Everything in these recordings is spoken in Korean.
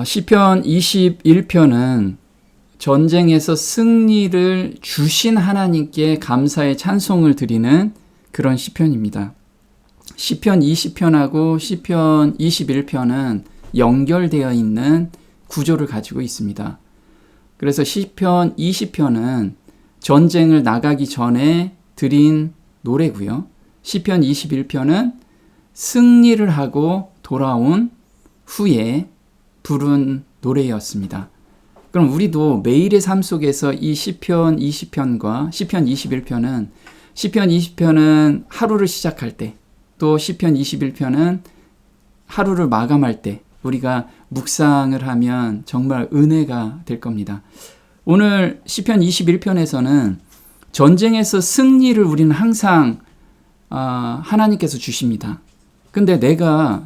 시편 21편은 전쟁에서 승리를 주신 하나님께 감사의 찬송을 드리는 그런 시편입니다. 시편 20편하고 시편 21편은 연결되어 있는 구조를 가지고 있습니다. 그래서 시편 20편은 전쟁을 나가기 전에 드린 노래고요. 시편 21편은 승리를 하고 돌아온 후에 부른 노래였습니다. 그럼 우리도 매일의 삶 속에서 이 시편 20편과 시편 21편은 시편 20편은 하루를 시작할 때, 또 시편 21편은 하루를 마감할 때 우리가 묵상을 하면 정말 은혜가 될 겁니다. 오늘 시편 21편에서는 전쟁에서 승리를 우리는 항상 하나님께서 주십니다. 근데 내가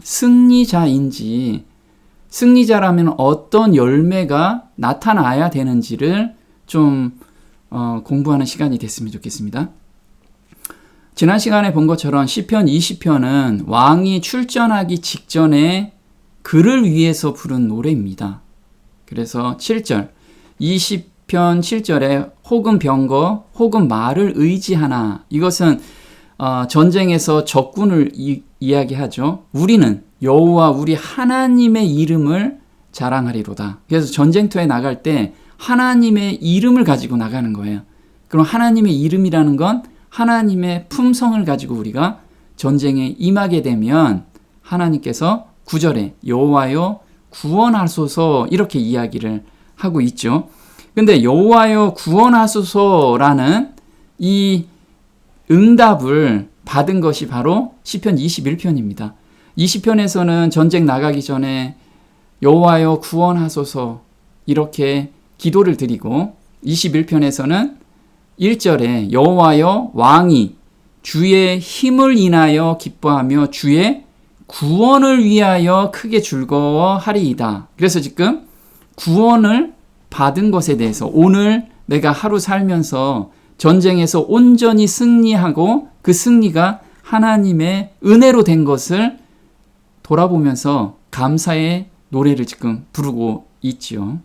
승리자라면 어떤 열매가 나타나야 되는지를 좀 공부하는 시간이 됐으면 좋겠습니다. 지난 시간에 본 것처럼 시편 20편은 왕이 출전하기 직전에 그를 위해서 부른 노래입니다. 그래서 7절, 20편 7절에 혹은 병거, 혹은 말을 의지하나, 이것은 전쟁에서 적군을 이야기하죠. 우리는 여호와 우리 하나님의 이름을 자랑하리로다. 그래서 전쟁터에 나갈 때 하나님의 이름을 가지고 나가는 거예요. 그럼 하나님의 이름이라는 건 하나님의 품성을 가지고 우리가 전쟁에 임하게 되면 하나님께서 9절에 여호와여 구원하소서 이렇게 이야기를 하고 있죠. 근데 여호와여 구원하소서라는 이 응답을 받은 것이 바로 시편 21편입니다. 20편에서는 전쟁 나가기 전에 여호와여 구원하소서 이렇게 기도를 드리고, 21편에서는 1절에 여호와여 왕이 주의 힘을 인하여 기뻐하며 주의 구원을 위하여 크게 즐거워하리이다. 그래서 지금 구원을 받은 것에 대해서 오늘 내가 하루 살면서 전쟁에서 온전히 승리하고 그 승리가 하나님의 은혜로 된 것을 돌아보면서 감사의 노래를 지금 부르고 있지요.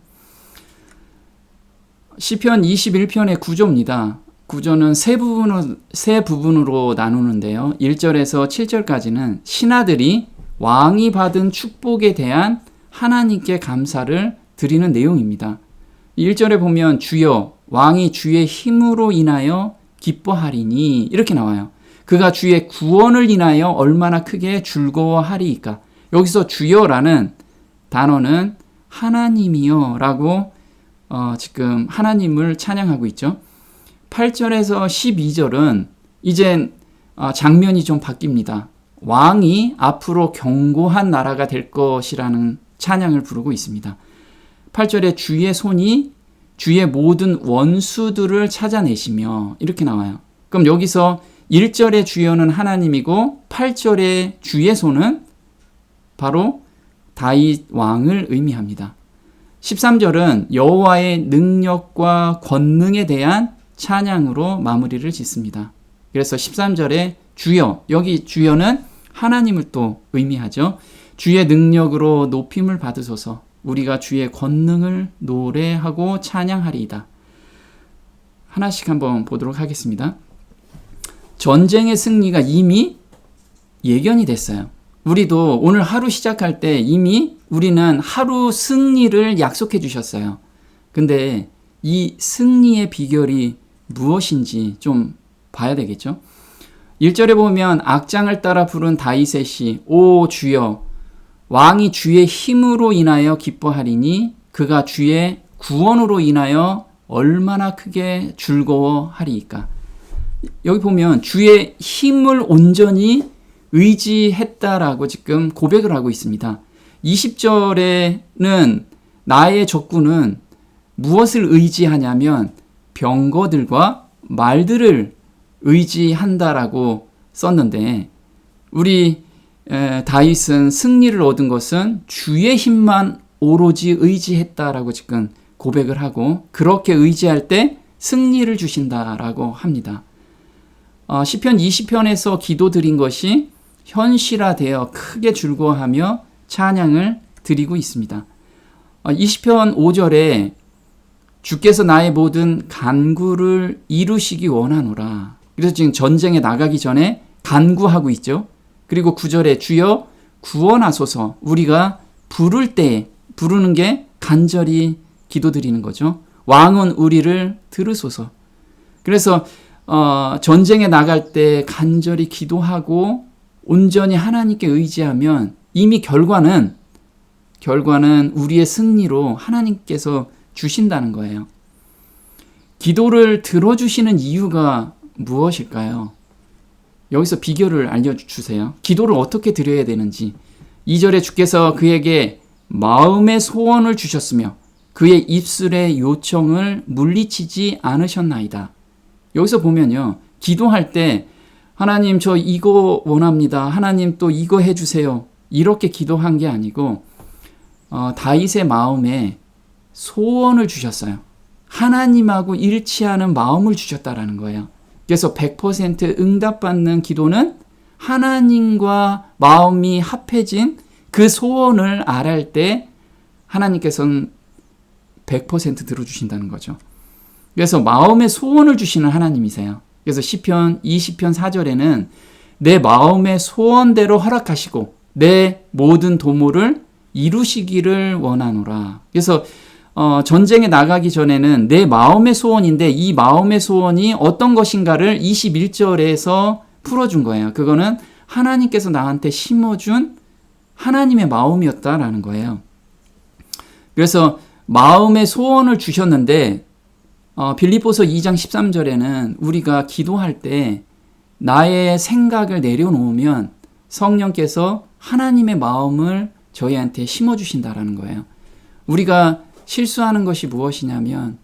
시편 21편의 구조입니다. 구조는 세 부분으로 나누는데요. 1절에서 7절까지는 신하들이 왕이 받은 축복에 대한 하나님께 감사를 드리는 내용입니다. 1절에 보면 주여 왕이 주의 힘으로 인하여 기뻐하리니 이렇게 나와요. 그가 주의 구원을 인하여 얼마나 크게 즐거워하리이까. 여기서 주여라는 단어는 하나님이여 라고 지금 하나님을 찬양하고 있죠. 8절에서 12절은 이젠 장면이 좀 바뀝니다. 왕이 앞으로 견고한 나라가 될 것이라는 찬양을 부르고 있습니다. 8절에 주의 손이 주의 모든 원수들을 찾아내시며 이렇게 나와요. 그럼 여기서 1절의 주여는 하나님이고 8절의 주의 손은 바로 다윗 왕을 의미합니다. 13절은 여호와의 능력과 권능에 대한 찬양으로 마무리를 짓습니다. 그래서 13절에 주여, 여기 주여는 하나님을 또 의미하죠. 주의 능력으로 높임을 받으소서. 우리가 주의 권능을 노래하고 찬양하리이다. 하나씩 한번 보도록 하겠습니다. 전쟁의 승리가 이미 예견이 됐어요. 우리도 오늘 하루 시작할 때 이미 우리는 하루 승리를 약속해 주셨어요. 근데 이 승리의 비결이 무엇인지 좀 봐야 되겠죠? 1절에 보면 악장을 따라 부른 다윗의 시, 오 주여 왕이 주의 힘으로 인하여 기뻐하리니 그가 주의 구원으로 인하여 얼마나 크게 즐거워하리이까. 여기 보면 주의 힘을 온전히 의지했다라고 지금 고백을 하고 있습니다. 20절에는 나의 적군은 무엇을 의지하냐면 병거들과 말들을 의지한다라고 썼는데, 우리 다윗은 승리를 얻은 것은 주의 힘만 오로지 의지했다라고 지금 고백을 하고, 그렇게 의지할 때 승리를 주신다라고 합니다. 시편 20편에서 기도드린 것이 현실화되어 크게 즐거워하며 찬양을 드리고 있습니다. 20편 5절에 주께서 나의 모든 간구를 이루시기 원하노라. 그래서 지금 전쟁에 나가기 전에 간구하고 있죠. 그리고 9절에 주여 구원하소서. 우리가 부를 때 부르는 게 간절히 기도드리는 거죠. 왕은 우리를 들으소서. 그래서 전쟁에 나갈 때 간절히 기도하고 온전히 하나님께 의지하면 이미 결과는 우리의 승리로 하나님께서 주신다는 거예요. 기도를 들어주시는 이유가 무엇일까요? 여기서 비결을 알려주세요. 기도를 어떻게 드려야 되는지. 2절에 주께서 그에게 마음의 소원을 주셨으며 그의 입술의 요청을 물리치지 않으셨나이다. 여기서 보면요. 기도할 때 하나님 저 이거 원합니다. 하나님 또 이거 해주세요. 이렇게 기도한 게 아니고 다윗의 마음에 소원을 주셨어요. 하나님하고 일치하는 마음을 주셨다라는 거예요. 그래서 100% 응답받는 기도는 하나님과 마음이 합해진 그 소원을 아뢰할 때 하나님께서는 100% 들어주신다는 거죠. 그래서 마음의 소원을 주시는 하나님이세요. 그래서 시편 20편 4절에는 내 마음의 소원대로 허락하시고 내 모든 도모를 이루시기를 원하노라. 그래서 전쟁에 나가기 전에는 내 마음의 소원인데 이 마음의 소원이 어떤 것인가를 21절에서 풀어준 거예요. 그거는 하나님께서 나한테 심어준 하나님의 마음이었다라는 거예요. 그래서 마음의 소원을 주셨는데 빌립보서 2장 13절에는 우리가 기도할 때 나의 생각을 내려놓으면 성령께서 하나님의 마음을 저희한테 심어주신다라는 거예요. 우리가 실수하는 것이 무엇이냐면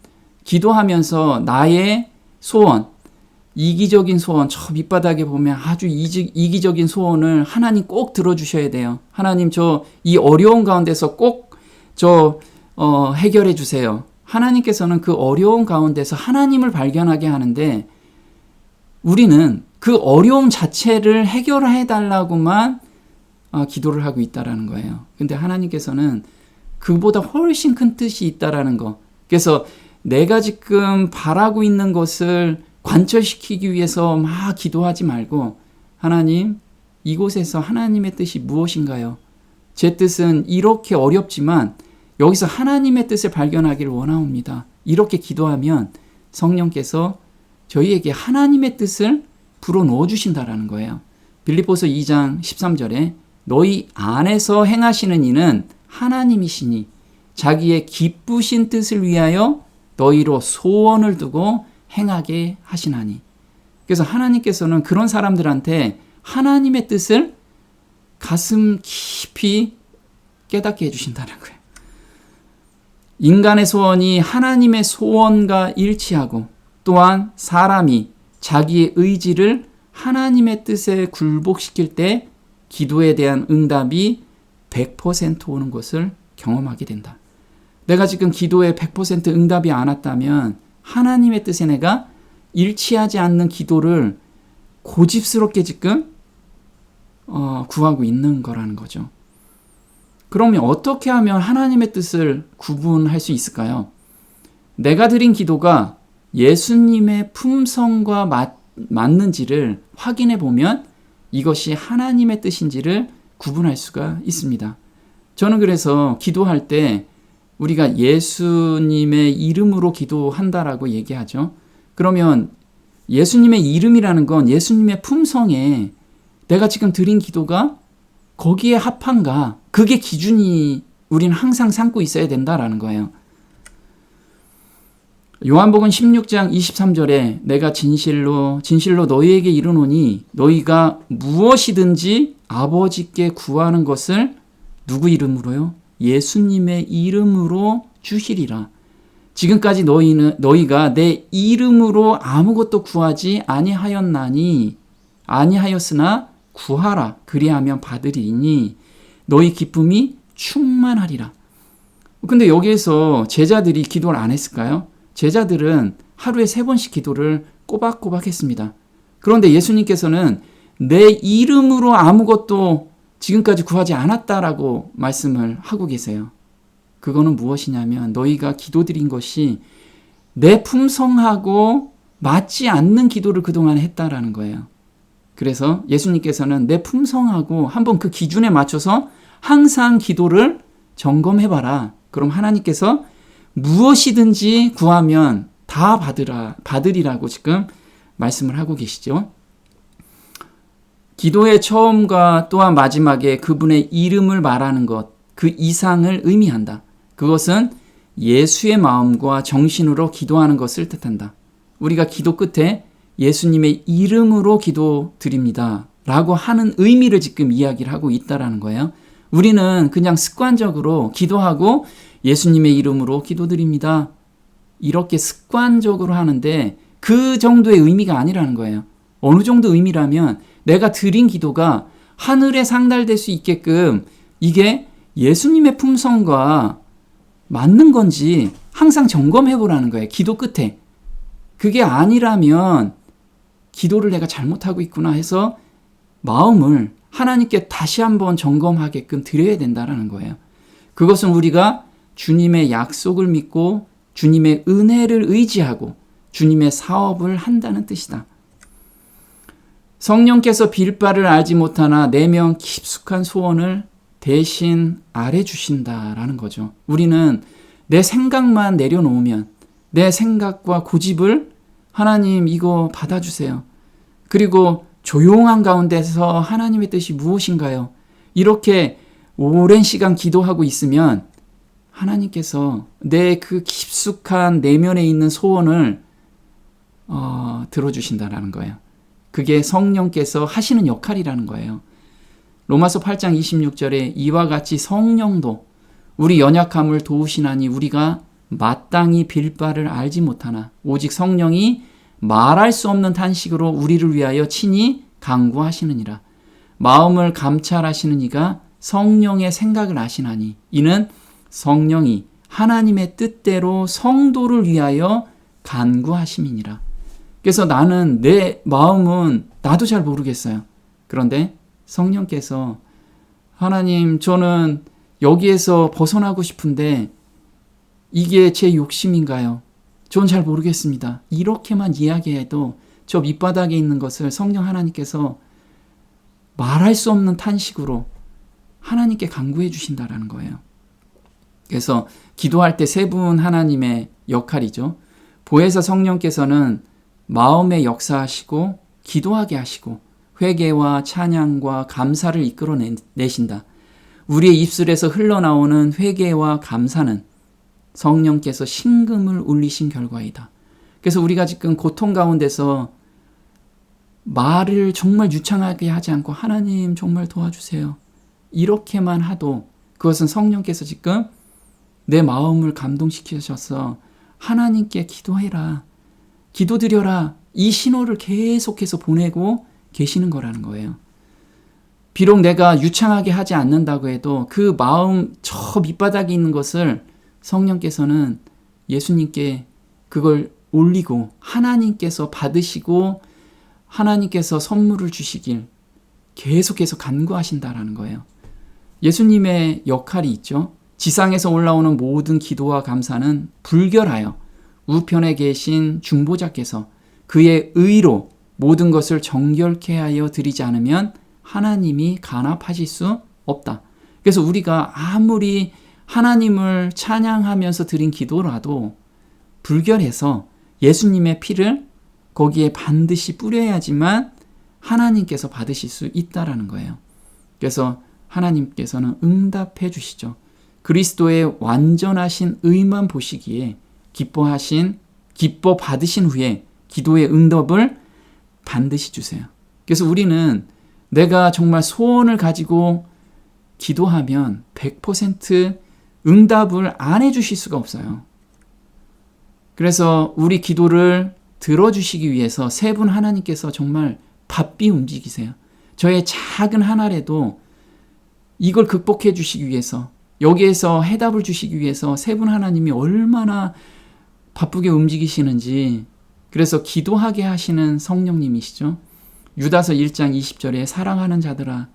기도하면서 나의 소원, 이기적인 소원, 저 밑바닥에 보면 아주 이기적인 소원을 하나님 꼭 들어주셔야 돼요. 하나님 저 이 어려운 가운데서 꼭 해결해 주세요. 하나님께서는 그 어려운 가운데서 하나님을 발견하게 하는데 우리는 그 어려움 자체를 해결해 달라고만 기도를 하고 있다라는 거예요. 근데 하나님께서는 그보다 훨씬 큰 뜻이 있다라는 거. 그래서 내가 지금 바라고 있는 것을 관철시키기 위해서 막 기도하지 말고 하나님, 이곳에서 하나님의 뜻이 무엇인가요? 제 뜻은 이렇게 어렵지만 여기서 하나님의 뜻을 발견하기를 원하옵니다. 이렇게 기도하면 성령께서 저희에게 하나님의 뜻을 불어넣어 주신다라는 거예요. 빌립보서 2장 13절에 너희 안에서 행하시는 이는 하나님이시니 자기의 기쁘신 뜻을 위하여 너희로 소원을 두고 행하게 하시나니. 그래서 하나님께서는 그런 사람들한테 하나님의 뜻을 가슴 깊이 깨닫게 해주신다는 거예요. 인간의 소원이 하나님의 소원과 일치하고 또한 사람이 자기의 의지를 하나님의 뜻에 굴복시킬 때 기도에 대한 응답이 100% 오는 것을 경험하게 된다. 내가 지금 기도에 100% 응답이 안 왔다면 하나님의 뜻에 내가 일치하지 않는 기도를 고집스럽게 지금 구하고 있는 거라는 거죠. 그러면 어떻게 하면 하나님의 뜻을 구분할 수 있을까요? 내가 드린 기도가 예수님의 품성과 맞는지를 확인해 보면 이것이 하나님의 뜻인지를 구분할 수가 있습니다. 저는 그래서 기도할 때 우리가 예수님의 이름으로 기도한다라고 얘기하죠. 그러면 예수님의 이름이라는 건 예수님의 품성에 내가 지금 드린 기도가 거기에 합한가? 그게 기준이 우리는 항상 삼고 있어야 된다라는 거예요. 요한복음 16장 23절에 내가 진실로 너희에게 이르노니 너희가 무엇이든지 아버지께 구하는 것을 누구 이름으로요? 예수님의 이름으로 주시리라. 지금까지 너희가 내 이름으로 아무것도 구하지 아니하였으나 구하라. 그리하면 받으리니 너희 기쁨이 충만하리라. 근데 여기에서 제자들이 기도를 안 했을까요? 제자들은 하루에 3번씩 기도를 꼬박꼬박 했습니다. 그런데 예수님께서는 내 이름으로 아무것도 지금까지 구하지 않았다라고 말씀을 하고 계세요. 그거는 무엇이냐면 너희가 기도드린 것이 내 품성하고 맞지 않는 기도를 그동안 했다라는 거예요. 그래서 예수님께서는 내 품성하고 한번 그 기준에 맞춰서 항상 기도를 점검해봐라. 그럼 하나님께서 무엇이든지 구하면 다 받으리라고 지금 말씀을 하고 계시죠. 기도의 처음과 또한 마지막에 그분의 이름을 말하는 것, 그 이상을 의미한다. 그것은 예수의 마음과 정신으로 기도하는 것을 뜻한다. 우리가 기도 끝에 예수님의 이름으로 기도드립니다 라고 하는 의미를 지금 이야기를 하고 있다라는 거예요. 우리는 그냥 습관적으로 기도하고 예수님의 이름으로 기도드립니다. 이렇게 습관적으로 하는데 그 정도의 의미가 아니라는 거예요. 어느 정도 의미라면 내가 드린 기도가 하늘에 상달될 수 있게끔 이게 예수님의 품성과 맞는 건지 항상 점검해 보라는 거예요. 기도 끝에. 그게 아니라면 기도를 내가 잘못하고 있구나 해서 마음을 하나님께 다시 한번 점검하게끔 드려야 된다는 거예요. 그것은 우리가 주님의 약속을 믿고 주님의 은혜를 의지하고 주님의 사업을 한다는 뜻이다. 성령께서 빌 바를 알지 못하나 내면 깊숙한 소원을 대신 아뢰주신다라는 거죠. 우리는 내 생각만 내려놓으면 내 생각과 고집을 하나님 이거 받아주세요. 그리고 조용한 가운데서 하나님의 뜻이 무엇인가요? 이렇게 오랜 시간 기도하고 있으면 하나님께서 내 그 깊숙한 내면에 있는 소원을 들어주신다라는 거예요. 그게 성령께서 하시는 역할이라는 거예요. 로마서 8장 26절에 이와 같이 성령도 우리 연약함을 도우시나니 우리가 마땅히 빌 바를 알지 못하나 오직 성령이 말할 수 없는 탄식으로 우리를 위하여 친히 간구하시느니라. 마음을 감찰하시는 이가 성령의 생각을 아시나니 이는 성령이 하나님의 뜻대로 성도를 위하여 간구하심이니라. 그래서 나는 내 마음은 나도 잘 모르겠어요. 그런데 성령께서 하나님 저는 여기에서 벗어나고 싶은데 이게 제 욕심인가요? 전 잘 모르겠습니다. 이렇게만 이야기해도 저 밑바닥에 있는 것을 성령 하나님께서 말할 수 없는 탄식으로 하나님께 간구해 주신다라는 거예요. 그래서 기도할 때 세 분 하나님의 역할이죠. 보혜사 성령께서는 마음에 역사하시고 기도하게 하시고 회개와 찬양과 감사를 이끌어내신다. 우리의 입술에서 흘러나오는 회개와 감사는 성령께서 신금을 울리신 결과이다. 그래서 우리가 지금 고통 가운데서 말을 정말 유창하게 하지 않고 하나님 정말 도와주세요. 이렇게만 하도 그것은 성령께서 지금 내 마음을 감동시키셔서 하나님께 기도해라. 기도드려라. 이 신호를 계속해서 보내고 계시는 거라는 거예요. 비록 내가 유창하게 하지 않는다고 해도 그 마음 저 밑바닥에 있는 것을 성령께서는 예수님께 그걸 올리고 하나님께서 받으시고 하나님께서 선물을 주시길 계속해서 간구하신다라는 거예요. 예수님의 역할이 있죠. 지상에서 올라오는 모든 기도와 감사는 불결하여 우편에 계신 중보자께서 그의 의로 모든 것을 정결케 하여 드리지 않으면 하나님이 간합하실 수 없다. 그래서 우리가 아무리 하나님을 찬양하면서 드린 기도라도 불결해서 예수님의 피를 거기에 반드시 뿌려야지만 하나님께서 받으실 수 있다라는 거예요. 그래서 하나님께서는 응답해 주시죠. 그리스도의 완전하신 의만 보시기에 기뻐 받으신 후에 기도의 응답을 반드시 주세요. 그래서 우리는 내가 정말 소원을 가지고 기도하면 100% 응답을 안 해주실 수가 없어요. 그래서 우리 기도를 들어주시기 위해서 세 분 하나님께서 정말 바삐 움직이세요. 저의 작은 하나라도 이걸 극복해 주시기 위해서 여기에서 해답을 주시기 위해서 세 분 하나님이 얼마나 바쁘게 움직이시는지 그래서 기도하게 하시는 성령님이시죠. 유다서 1장 20절에 사랑하는 자들아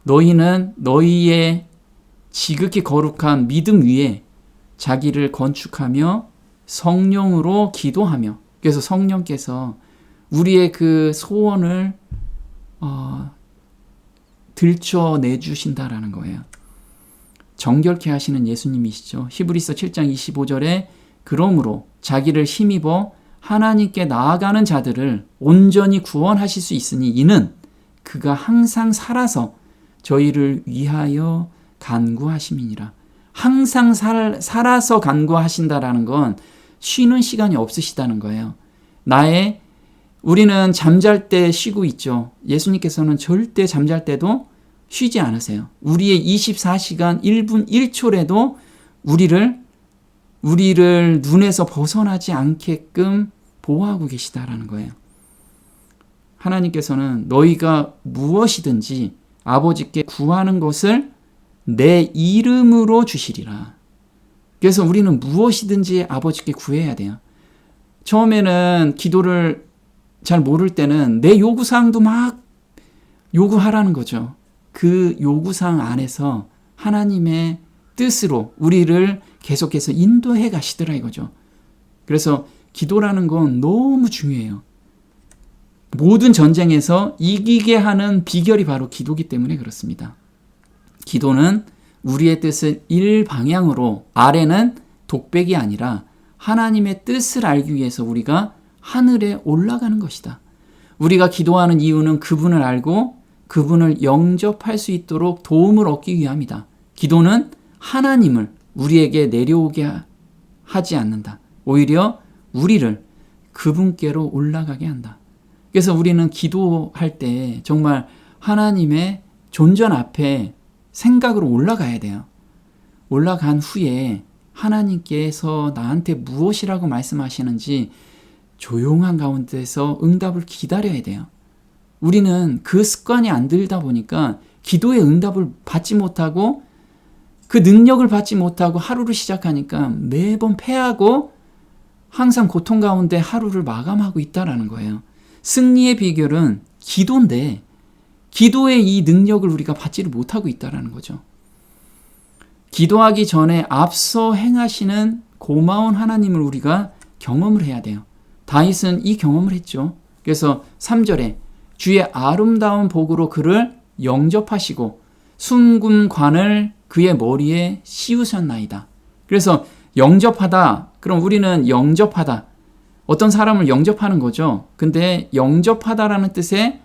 너희는 너희의 지극히 거룩한 믿음 위에 자기를 건축하며 성령으로 기도하며, 그래서 성령께서 우리의 그 소원을 들춰내 주신다라는 거예요. 정결케 하시는 예수님이시죠. 히브리서 7장 25절에 그러므로 자기를 힘입어 하나님께 나아가는 자들을 온전히 구원하실 수 있으니 이는 그가 항상 살아서 저희를 위하여 간구하심이니라. 항상 살아서 간구하신다라는 건 쉬는 시간이 없으시다는 거예요. 우리는 잠잘 때 쉬고 있죠. 예수님께서는 절대 잠잘 때도 쉬지 않으세요. 우리의 24시간 1분 1초라도 우리를 눈에서 벗어나지 않게끔 보호하고 계시다라는 거예요. 하나님께서는 너희가 무엇이든지 아버지께 구하는 것을 내 이름으로 주시리라. 그래서 우리는 무엇이든지 아버지께 구해야 돼요. 처음에는 기도를 잘 모를 때는 내 요구사항도 막 요구하라는 거죠. 그 요구사항 안에서 하나님의 뜻으로 우리를 계속해서 인도해 가시더라 이거죠. 그래서 기도라는 건 너무 중요해요. 모든 전쟁에서 이기게 하는 비결이 바로 기도기 때문에 그렇습니다. 기도는 우리의 뜻을 일방향으로, 아래는 독백이 아니라 하나님의 뜻을 알기 위해서 우리가 하늘에 올라가는 것이다. 우리가 기도하는 이유는 그분을 알고 그분을 영접할 수 있도록 도움을 얻기 위함이다. 기도는 하나님을 우리에게 내려오게 하지 않는다. 오히려 우리를 그분께로 올라가게 한다. 그래서 우리는 기도할 때 정말 하나님의 존전 앞에 생각으로 올라가야 돼요. 올라간 후에 하나님께서 나한테 무엇이라고 말씀하시는지 조용한 가운데서 응답을 기다려야 돼요. 우리는 그 습관이 안 들다 보니까 기도의 응답을 받지 못하고 그 능력을 받지 못하고 하루를 시작하니까 매번 패하고 항상 고통 가운데 하루를 마감하고 있다라는 거예요. 승리의 비결은 기도인데 기도의 이 능력을 우리가 받지를 못하고 있다라는 거죠. 기도하기 전에 앞서 행하시는 고마운 하나님을 우리가 경험을 해야 돼요. 다윗은 이 경험을 했죠. 그래서 3절에 주의 아름다운 복으로 그를 영접하시고 순금관을 그의 머리에 씌우셨나이다. 그래서 영접하다, 그럼 우리는 영접하다, 어떤 사람을 영접하는 거죠. 근데 영접하다라는 뜻에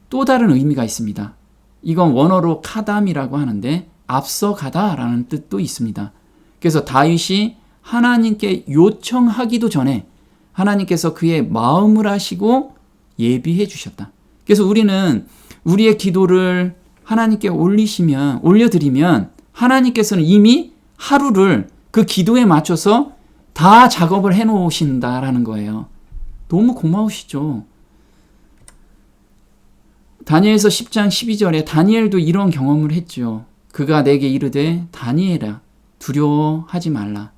또 다른 의미가 있습니다. 이건 원어로 카담이라고 하는데 앞서가다라는 뜻도 있습니다. 그래서 다윗이 하나님께 요청하기도 전에 하나님께서 그의 마음을 아시고 예비해 주셨다. 그래서 우리는 우리의 기도를 하나님께 올려드리면 하나님께서는 이미 하루를 그 기도에 맞춰서 다 작업을 해놓으신다라는 거예요. 너무 고마우시죠. 다니엘서 10장 12절에 다니엘도 이런 경험을 했죠. 그가 내게 이르되 다니엘아 두려워하지 말라.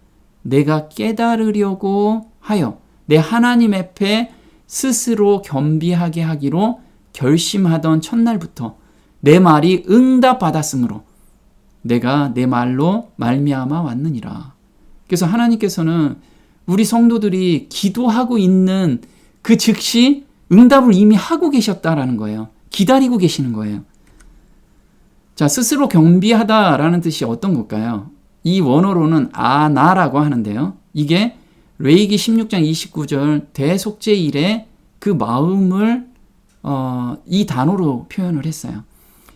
내가 깨달으려고 하여 내 하나님 앞에 스스로 겸비하게 하기로 결심하던 첫날부터 내 말이 응답받았으므로 내가 내 말로 말미암아 왔느니라. 그래서 하나님께서는 우리 성도들이 기도하고 있는 그 즉시 응답을 이미 하고 계셨다라는 거예요. 기다리고 계시는 거예요. 자, 스스로 겸비하다라는 뜻이 어떤 걸까요? 이 원어로는 아나라고 하는데요. 이게 레위기 16장 29절 대속죄일에 그 마음을 이 단어로 표현을 했어요.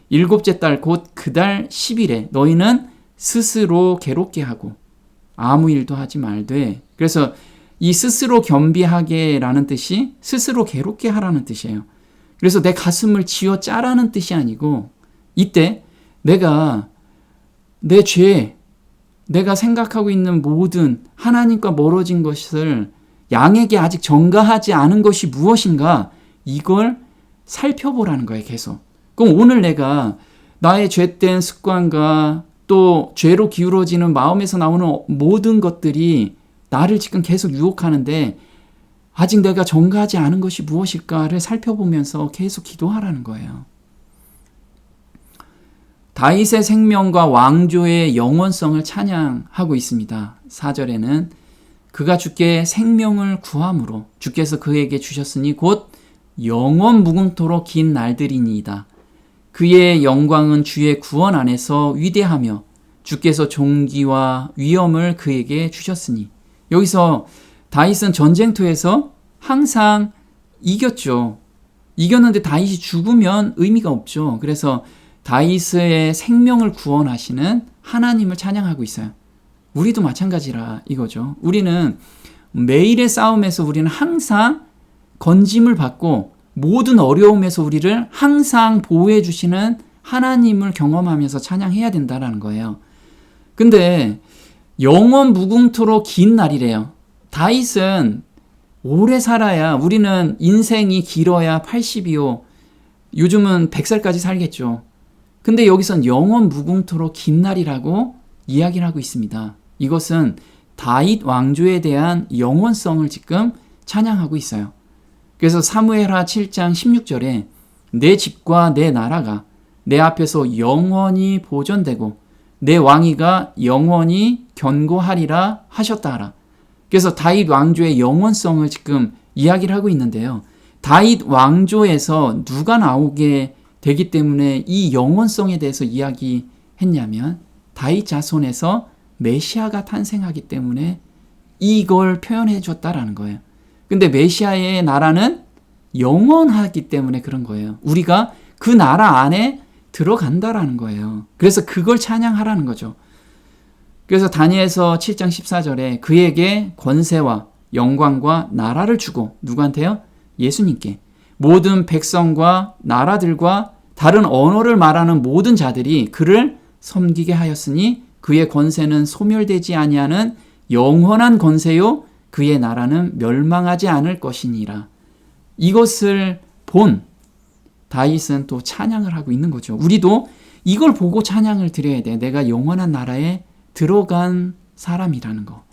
일곱째 달 곧 그 달 10일에 너희는 스스로 괴롭게 하고 아무 일도 하지 말되. 그래서 이 스스로 겸비하게라는 뜻이 스스로 괴롭게 하라는 뜻이에요. 그래서 내 가슴을 쥐어 짜라는 뜻이 아니고 이때 내가 내 죄, 내가 생각하고 있는 모든 하나님과 멀어진 것을 양에게 아직 전가하지 않은 것이 무엇인가 이걸 살펴보라는 거예요. 계속. 그럼 오늘 내가 나의 죄된 습관과 또 죄로 기울어지는 마음에서 나오는 모든 것들이 나를 지금 계속 유혹하는데 아직 내가 전가하지 않은 것이 무엇일까를 살펴보면서 계속 기도하라는 거예요. 다윗의 생명과 왕조의 영원성을 찬양하고 있습니다. 4절에는 그가 주께 생명을 구함으로 주께서 그에게 주셨으니 곧 영원 무궁토록 긴 날들이니이다. 그의 영광은 주의 구원 안에서 위대하며 주께서 존귀와 위엄을 그에게 주셨으니. 여기서 다윗은 전쟁터에서 항상 이겼죠. 이겼는데 다윗이 죽으면 의미가 없죠. 그래서 다윗의 생명을 구원하시는 하나님을 찬양하고 있어요. 우리도 마찬가지라 이거죠. 우리는 매일의 싸움에서 우리는 항상 건짐을 받고 모든 어려움에서 우리를 항상 보호해 주시는 하나님을 경험하면서 찬양해야 된다는 거예요. 근데 영원 무궁토록 긴 날이래요. 다윗은 오래 살아야, 우리는 인생이 길어야 80이요. 요즘은 100살까지 살겠죠. 근데 여기선 영원 무궁토록 긴 날이라고 이야기를 하고 있습니다. 이것은 다윗 왕조에 대한 영원성을 지금 찬양하고 있어요. 그래서 사무엘하 7장 16절에 내 집과 내 나라가 내 앞에서 영원히 보존되고 내 왕위가 영원히 견고하리라 하셨다 하라. 그래서 다윗 왕조의 영원성을 지금 이야기를 하고 있는데요. 다윗 왕조에서 누가 나오게 되기 때문에 이 영원성에 대해서 이야기했냐면 다윗 자손에서 메시아가 탄생하기 때문에 이걸 표현해 줬다라는 거예요. 근데 메시아의 나라는 영원하기 때문에 그런 거예요. 우리가 그 나라 안에 들어간다라는 거예요. 그래서 그걸 찬양하라는 거죠. 그래서 다니엘서 7장 14절에 그에게 권세와 영광과 나라를 주고, 누구한테요? 예수님께. 모든 백성과 나라들과 다른 언어를 말하는 모든 자들이 그를 섬기게 하였으니 그의 권세는 소멸되지 아니하는 영원한 권세요 그의 나라는 멸망하지 않을 것이니라. 이것을 본 다윗은 또 찬양을 하고 있는 거죠. 우리도 이걸 보고 찬양을 드려야 돼. 내가 영원한 나라에 들어간 사람이라는 거.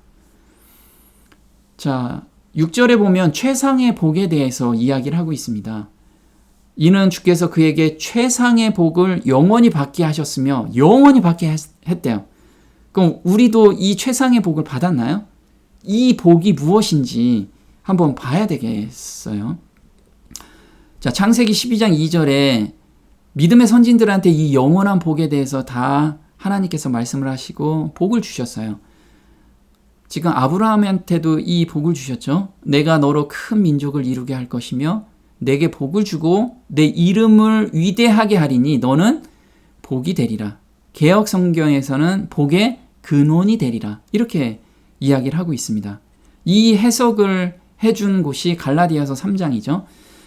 자, 6절에 보면 최상의 복에 대해서 이야기를 하고 있습니다. 이는 주께서 그에게 최상의 복을 영원히 받게 하셨으며 영원히 받게 했대요. 그럼 우리도 이 최상의 복을 받았나요? 이 복이 무엇인지 한번 봐야 되겠어요. 자, 창세기 12장 2절에 믿음의 선진들한테 이 영원한 복에 대해서 다 하나님께서 말씀을 하시고 복을 주셨어요. 지금 아브라함한테도 이 복을 주셨죠. 내가 너로 큰 민족을 이루게 할 것이며 내게 복을 주고 내 이름을 위대하게 하리니 너는 복이 되리라. 개역 성경에서는 복의 근원이 되리라. 이렇게 이야기를 하고 있습니다. 이 해석을 해준 곳이 갈라디아서 3장이죠.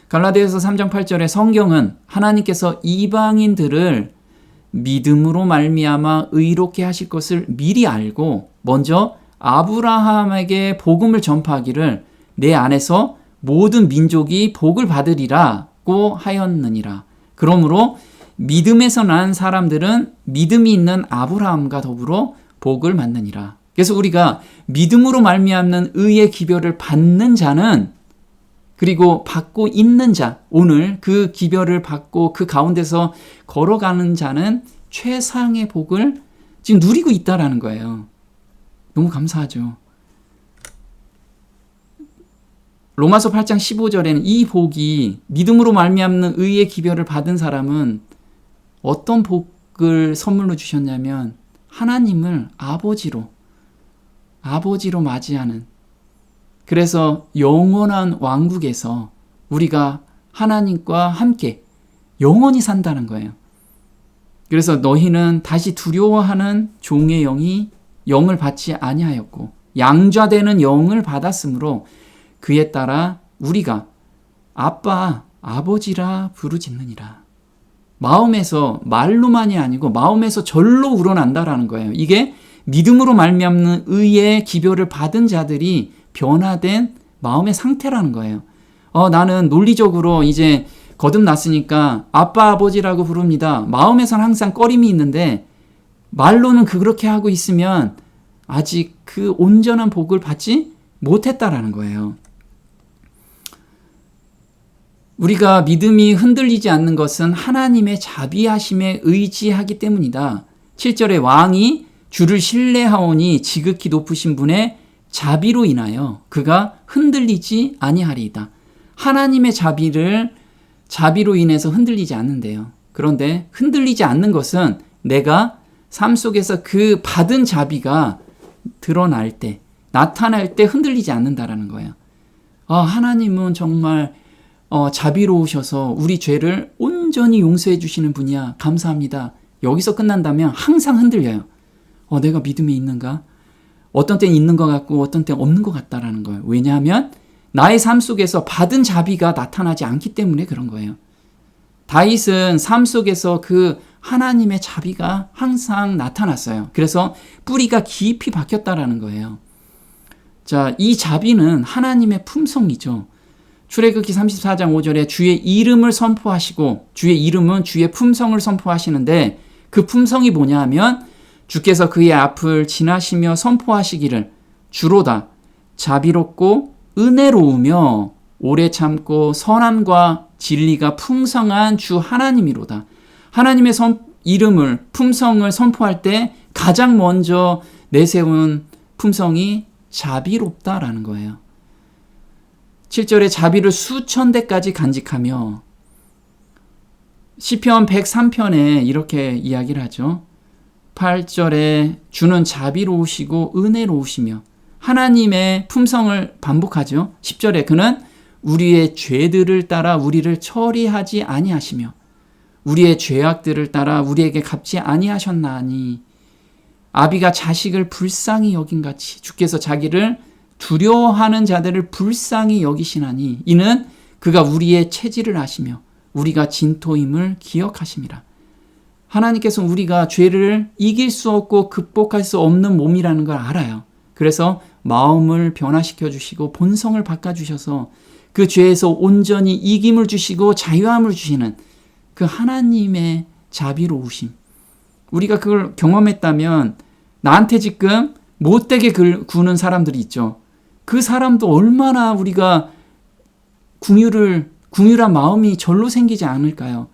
갈라디아서 3장 8절에 성경은 하나님께서 이방인들을 믿음으로 말미암아 의롭게 하실 것을 미리 알고 먼저 아브라함에게 복음을 전파하기를 내 안에서 모든 민족이 복을 받으리라고 하였느니라. 그러므로 믿음에서 난 사람들은 믿음이 있는 아브라함과 더불어 복을 받느니라. 그래서 우리가 믿음으로 말미암는 의의 기별을 받는 자는, 그리고 받고 있는 자, 오늘 그 기별을 받고 그 가운데서 걸어가는 자는 최상의 복을 지금 누리고 있다라는 거예요. 너무 감사하죠. 로마서 8장 15절에는 이 복이, 믿음으로 말미암는 의의 기별을 받은 사람은 어떤 복을 선물로 주셨냐면 하나님을 아버지로 맞이하는, 그래서 영원한 왕국에서 우리가 하나님과 함께 영원히 산다는 거예요. 그래서 너희는 다시 두려워하는 종의 영을 받지 아니하였고 양좌되는 영을 받았으므로 그에 따라 우리가 아빠, 아버지라 부르짖느니라. 마음에서, 말로만이 아니고 마음에서 절로 우러난다라는 거예요. 이게 믿음으로 말미암는 의의 기별을 받은 자들이 변화된 마음의 상태라는 거예요. 나는 논리적으로 이제 거듭났으니까 아빠, 아버지라고 부릅니다. 마음에서는 항상 꺼림이 있는데 말로는 그렇게 하고 있으면 아직 그 온전한 복을 받지 못했다라는 거예요. 우리가 믿음이 흔들리지 않는 것은 하나님의 자비하심에 의지하기 때문이다. 7절에 왕이 주를 신뢰하오니 지극히 높으신 분의 자비로 인하여 그가 흔들리지 아니하리이다. 하나님의 자비로 인해서 흔들리지 않는데요. 그런데 흔들리지 않는 것은 내가 삶 속에서 그 받은 자비가 드러날 때, 나타날 때 흔들리지 않는다라는 거예요. 하나님은 정말 자비로우셔서 우리 죄를 온전히 용서해 주시는 분이야. 감사합니다. 여기서 끝난다면 항상 흔들려요. 내가 믿음이 있는가? 어떤 때는 있는 것 같고 어떤 때는 없는 것 같다라는 거예요. 왜냐하면 나의 삶 속에서 받은 자비가 나타나지 않기 때문에 그런 거예요. 다윗은 삶 속에서 그 하나님의 자비가 항상 나타났어요. 그래서 뿌리가 깊이 박혔다라는 거예요. 자, 이 자비는 하나님의 품성이죠. 출애굽기 34장 5절에 주의 이름을 선포하시고, 주의 이름은 주의 품성을 선포하시는데 그 품성이 뭐냐 하면 주께서 그의 앞을 지나시며 선포하시기를 주로다 자비롭고 은혜로우며 오래 참고 선함과 진리가 풍성한 주 하나님이로다. 하나님의 이름을, 품성을 선포할 때 가장 먼저 내세운 품성이 자비롭다라는 거예요. 7절에 자비를 수천 대까지 간직하며, 시편 103편에 이렇게 이야기를 하죠. 8절에 주는 자비로우시고 은혜로우시며, 하나님의 품성을 반복하죠. 10절에 그는 우리의 죄들을 따라 우리를 처리하지 아니하시며 우리의 죄악들을 따라 우리에게 갚지 아니하셨나니, 아비가 자식을 불쌍히 여긴같이 주께서 자기를 두려워하는 자들을 불쌍히 여기시나니 이는 그가 우리의 체질을 아시며 우리가 진토임을 기억하심이라. 하나님께서 우리가 죄를 이길 수 없고 극복할 수 없는 몸이라는 걸 알아요. 그래서 마음을 변화시켜 주시고 본성을 바꿔주셔서 그 죄에서 온전히 이김을 주시고 자유함을 주시는 그 하나님의 자비로우심. 우리가 그걸 경험했다면 나한테 지금 못되게 구는 사람들이 있죠. 그 사람도 얼마나 우리가 궁휼한 마음이 절로 생기지 않을까요?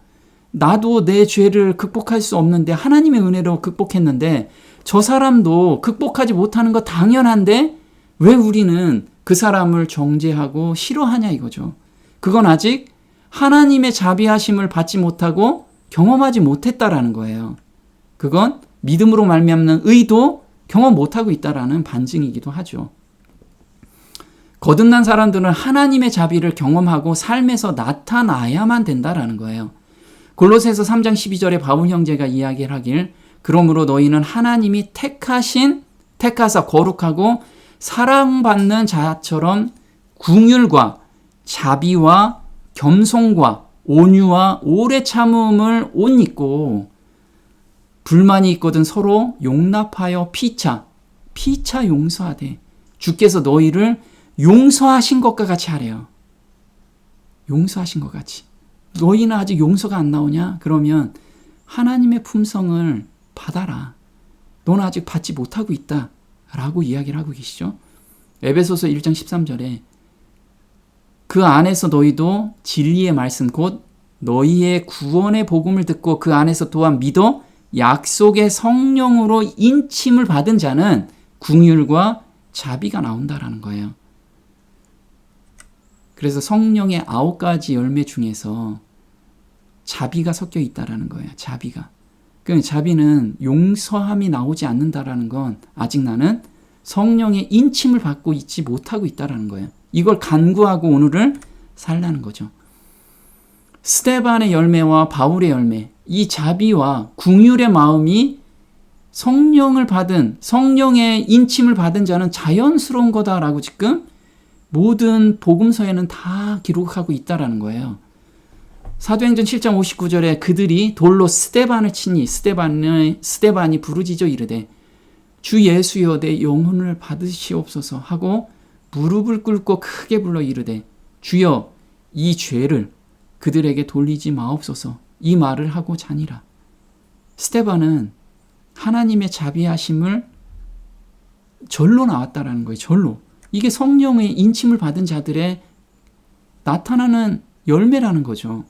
나도 내 죄를 극복할 수 없는데 하나님의 은혜로 극복했는데 저 사람도 극복하지 못하는 거 당연한데 왜 우리는 그 사람을 정죄하고 싫어하냐 이거죠. 그건 아직 하나님의 자비하심을 받지 못하고 경험하지 못했다라는 거예요. 그건 믿음으로 말미암는 의도 경험 못하고 있다라는 반증이기도 하죠. 거듭난 사람들은 하나님의 자비를 경험하고 삶에서 나타나야만 된다라는 거예요. 골로새서 3장 12절에 바울 형제가 이야기를 하길, 그러므로 너희는 하나님이 택하사 거룩하고 사랑받는 자처럼 긍휼과 자비와 겸손과 온유와 오래 참음을 옷 입고, 불만이 있거든 서로 용납하여 피차 용서하되 주께서 너희를 용서하신 것과 같이 하래요. 용서하신 것 같이. 너희는 아직 용서가 안 나오냐? 그러면 하나님의 품성을 받아라. 너는 아직 받지 못하고 있다. 라고 이야기를 하고 계시죠. 에베소서 1장 13절에 그 안에서 너희도 진리의 말씀 곧 너희의 구원의 복음을 듣고 그 안에서 또한 믿어 약속의 성령으로 인침을 받은 자는 긍휼과 자비가 나온다라는 거예요. 그래서 성령의 9가지 열매 중에서 자비가 섞여 있다라는 거예요. 자비가. 그 자비는 용서함이 나오지 않는다라는 건 아직 나는 성령의 인침을 받고 있지 못하고 있다라는 거예요. 이걸 간구하고 오늘을 살라는 거죠. 스데반의 열매와 바울의 열매, 이 자비와 긍휼의 마음이 성령의 인침을 받은 자는 자연스러운 거다라고 지금 모든 복음서에는 다 기록하고 있다라는 거예요. 사도행전 7장 59절에 그들이 돌로 스데반을 치니 스데반이 부르짖어 이르되 주 예수여 내 영혼을 받으시옵소서 하고 무릎을 꿇고 크게 불러 이르되 주여 이 죄를 그들에게 돌리지 마옵소서, 이 말을 하고 자니라. 스데반은 하나님의 자비하심을 절로 나왔다라는 거예요. 절로. 이게 성령의 인침을 받은 자들의 나타나는 열매라는 거죠.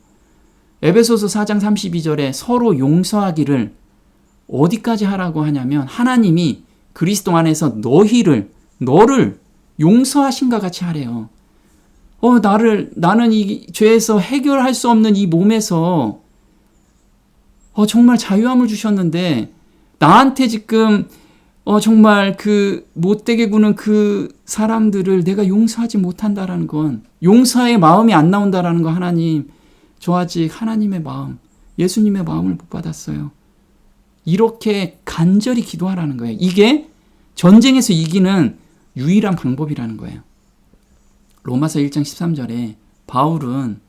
에베소서 4장 32절에 서로 용서하기를 어디까지 하라고 하냐면 하나님이 그리스도 안에서 너를 용서하신과 같이 하래요. 나는 이 죄에서 해결할 수 없는 이 몸에서 정말 자유함을 주셨는데 나한테 지금 정말 그 못되게 구는 그 사람들을 내가 용서하지 못한다라는 건, 용서의 마음이 안 나온다라는 거, 하나님, 저 아직 하나님의 마음, 예수님의 마음을 못 받았어요. 이렇게 간절히 기도하라는 거예요. 이게 전쟁에서 이기는 유일한 방법이라는 거예요. 로마서 1장 13절에 바울은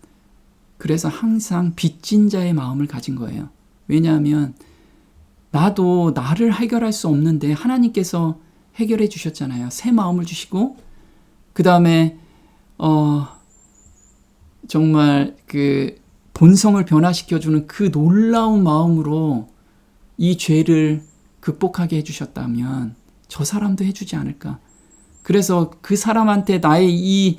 그래서 항상 빚진 자의 마음을 가진 거예요. 왜냐하면 나도 나를 해결할 수 없는데 하나님께서 해결해 주셨잖아요. 새 마음을 주시고, 그 다음에 정말 그 본성을 변화시켜주는 그 놀라운 마음으로 이 죄를 극복하게 해주셨다면 저 사람도 해주지 않을까. 그래서 그 사람한테 나의 이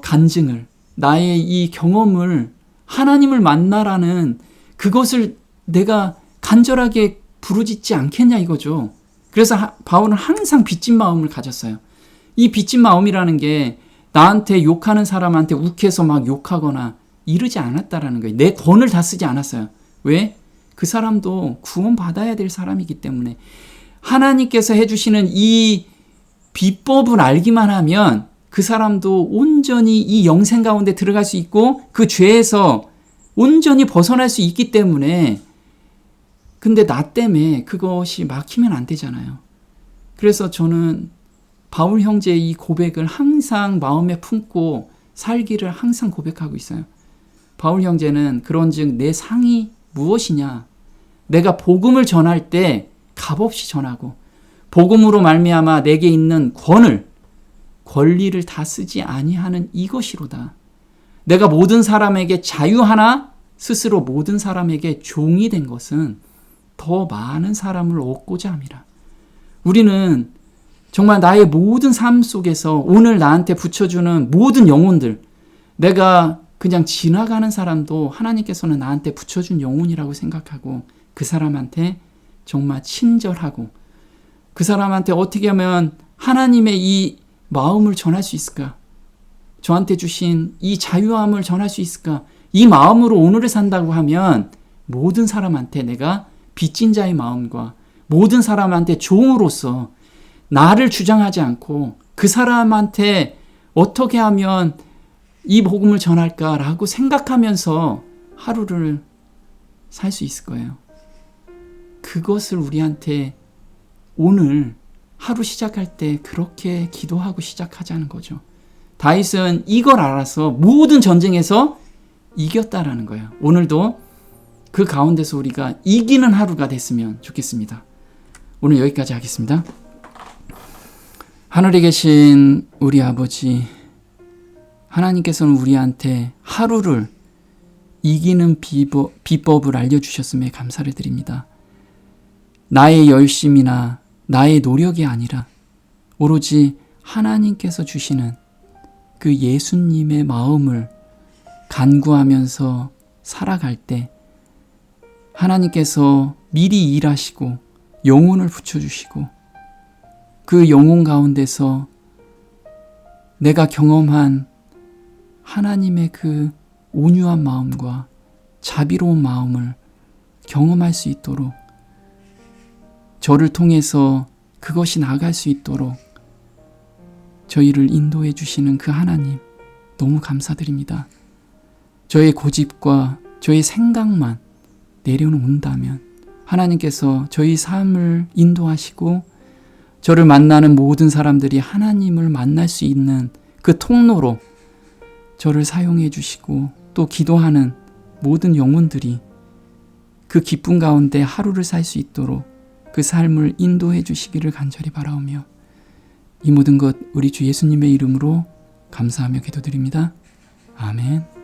간증을, 나의 이 경험을, 하나님을 만나라는 그것을 내가 간절하게 부르짖지 않겠냐 이거죠. 그래서 바울은 항상 빚진 마음을 가졌어요. 이 빚진 마음이라는 게 나한테 욕하는 사람한테 욱해서 막 욕하거나 이러지 않았다라는 거예요. 내 권을 다 쓰지 않았어요. 왜? 그 사람도 구원받아야 될 사람이기 때문에. 하나님께서 해주시는 이 비법을 알기만 하면 그 사람도 온전히 이 영생 가운데 들어갈 수 있고 그 죄에서 온전히 벗어날 수 있기 때문에. 근데 나 때문에 그것이 막히면 안 되잖아요. 그래서 저는 바울 형제의 이 고백을 항상 마음에 품고 살기를 항상 고백하고 있어요. 바울 형제는 그런즉 내 상이 무엇이냐? 내가 복음을 전할 때 값없이 전하고 복음으로 말미암아 내게 있는 권리를 다 쓰지 아니하는 이것이로다. 내가 모든 사람에게 자유하나 스스로 모든 사람에게 종이 된 것은 더 많은 사람을 얻고자 함이라. 우리는 정말 나의 모든 삶 속에서 오늘 나한테 붙여주는 모든 영혼들, 내가 그냥 지나가는 사람도 하나님께서는 나한테 붙여준 영혼이라고 생각하고 그 사람한테 정말 친절하고 그 사람한테 어떻게 하면 하나님의 이 마음을 전할 수 있을까? 저한테 주신 이 자유함을 전할 수 있을까? 이 마음으로 오늘을 산다고 하면 모든 사람한테 내가 빚진 자의 마음과 모든 사람한테 종으로서 나를 주장하지 않고 그 사람한테 어떻게 하면 이 복음을 전할까라고 생각하면서 하루를 살 수 있을 거예요. 그것을 우리한테 오늘 하루 시작할 때 그렇게 기도하고 시작하자는 거죠. 다윗은 이걸 알아서 모든 전쟁에서 이겼다라는 거예요. 오늘도 그 가운데서 우리가 이기는 하루가 됐으면 좋겠습니다. 오늘 여기까지 하겠습니다. 하늘에 계신 우리 아버지, 하나님께서는 우리한테 하루를 이기는 비법을 알려주셨음에 감사를 드립니다. 나의 열심이나 나의 노력이 아니라 오로지 하나님께서 주시는 그 예수님의 마음을 간구하면서 살아갈 때 하나님께서 미리 일하시고 영혼을 붙여주시고 그 영혼 가운데서 내가 경험한 하나님의 그 온유한 마음과 자비로운 마음을 경험할 수 있도록 저를 통해서 그것이 나갈 수 있도록 저희를 인도해 주시는 그 하나님 너무 감사드립니다. 저의 고집과 저의 생각만 내려놓는다면 하나님께서 저희 삶을 인도하시고 저를 만나는 모든 사람들이 하나님을 만날 수 있는 그 통로로 저를 사용해 주시고 또 기도하는 모든 영혼들이 그 기쁨 가운데 하루를 살 수 있도록 그 삶을 인도해 주시기를 간절히 바라오며 이 모든 것 우리 주 예수님의 이름으로 감사하며 기도드립니다. 아멘.